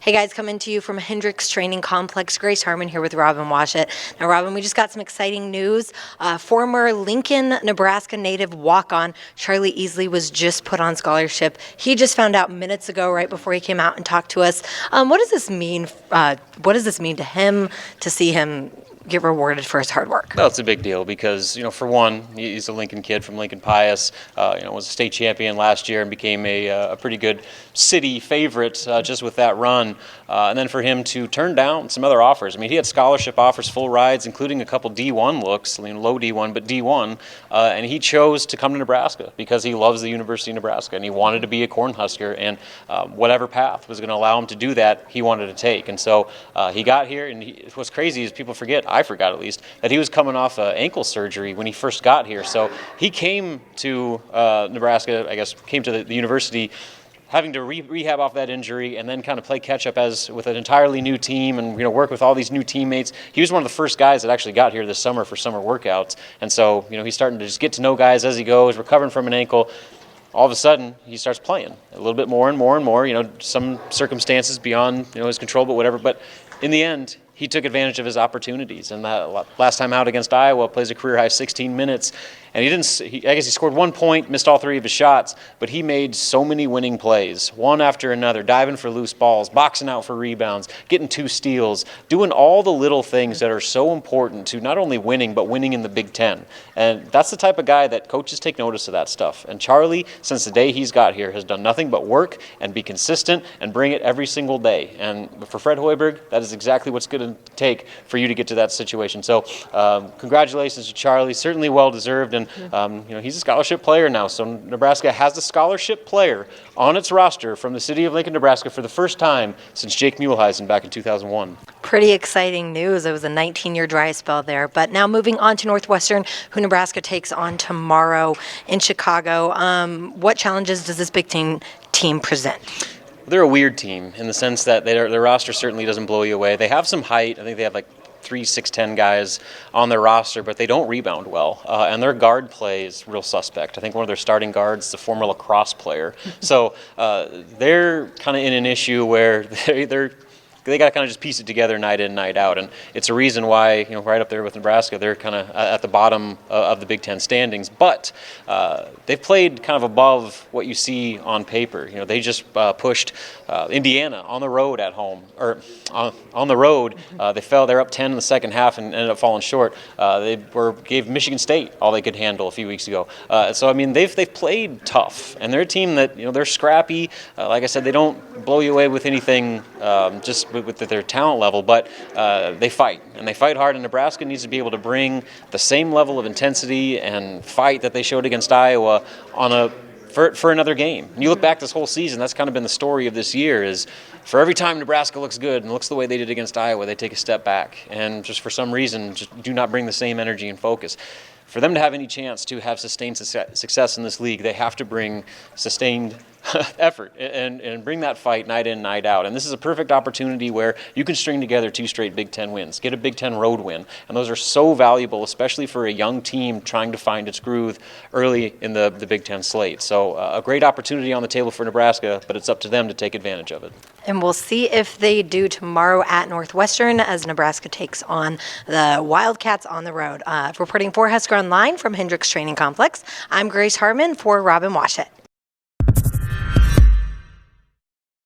Hey guys, coming to you from Hendricks Training Complex. Grace Harmon here with Robin Washut. Now, Robin, we just got some exciting news. Former Lincoln, Nebraska native walk-on Charlie Easley was just put on scholarship. He just found out minutes ago, right before he came out and talked to us. What does this mean? What does this mean to him to see him get rewarded for his hard work? Well, it's a big deal because, for one, he's a Lincoln kid from Lincoln Pius, was a state champion last year and became a pretty good city favorite just with that run. And then for him to turn down some other offers. I mean, he had scholarship offers, full rides, including a couple D1 looks, low D1, but D1. And he chose to come to Nebraska because he loves the University of Nebraska and he wanted to be a Cornhusker. And whatever path was going to allow him to do that, he wanted to take. And so he got here, and what's crazy is people forget, I forgot at least, that he was coming off ankle surgery when he first got here. So he came to Nebraska, came to the university having to rehab off that injury and then kind of play catch up with an entirely new team and work with all these new teammates. He was one of the first guys that actually got here this summer for summer workouts. And so, he's starting to just get to know guys as he goes, recovering from an ankle. All of a sudden, he starts playing a little bit more and more and more, some circumstances beyond, his control, but whatever. But in the end, he took advantage of his opportunities. And that last time out against Iowa, plays a career high 16 minutes. And he scored 1 point, missed all 3 of his shots, but he made so many winning plays, one after another, diving for loose balls, boxing out for rebounds, getting 2 steals, doing all the little things that are so important to not only winning, but winning in the Big Ten. And that's the type of guy that coaches take notice of that stuff. And Charlie, since the day he's got here, has done nothing but work and be consistent and bring it every single day. And for Fred Hoiberg, that is exactly what's going to take for you to get to that situation. So congratulations to Charlie, certainly well-deserved. And he's a scholarship player now, so Nebraska has a scholarship player on its roster from the city of Lincoln, Nebraska for the first time since Jake Muehlheisen back in 2001. Pretty exciting news. It was a 19-year dry spell there. But now moving on to Northwestern, who Nebraska takes on tomorrow in Chicago. What challenges does this Big Ten team present? They're a weird team in the sense that their roster certainly doesn't blow you away. They have some height. I think they have 3 6'10" guys on their roster, but they don't rebound well. And their guard play is real suspect. I think one of their starting guards is a former lacrosse player. So they're kind of in an issue where they got to kind of just piece it together night in, night out. And it's a reason why, right up there with Nebraska, they're kind of at the bottom of the Big Ten standings. But they've played kind of above what you see on paper. They just pushed Indiana on the road at home, or on the road. They fell. They're up 10 in the second half and ended up falling short. They gave Michigan State all they could handle a few weeks ago. So, I mean, they've played tough. And they're a team that, they're scrappy. Like I said, they don't blow you away with anything just with their talent level, but they fight, and they fight hard, and Nebraska needs to be able to bring the same level of intensity and fight that they showed against Iowa for another game. And you look back this whole season, that's kind of been the story of this year, is for every time Nebraska looks good and looks the way they did against Iowa, they take a step back, and just for some reason just do not bring the same energy and focus. For them to have any chance to have sustained success in this league, they have to bring sustained effort and bring that fight night in, night out. And this is a perfect opportunity where you can string together 2 straight Big Ten wins, get a Big Ten road win. And those are so valuable, especially for a young team trying to find its groove early in the Big Ten slate. So a great opportunity on the table for Nebraska, but it's up to them to take advantage of it. And we'll see if they do tomorrow at Northwestern as Nebraska takes on the Wildcats on the road. Reporting for HuskerOnline from Hendricks Training Complex, I'm Grace Harmon for Robin Washut.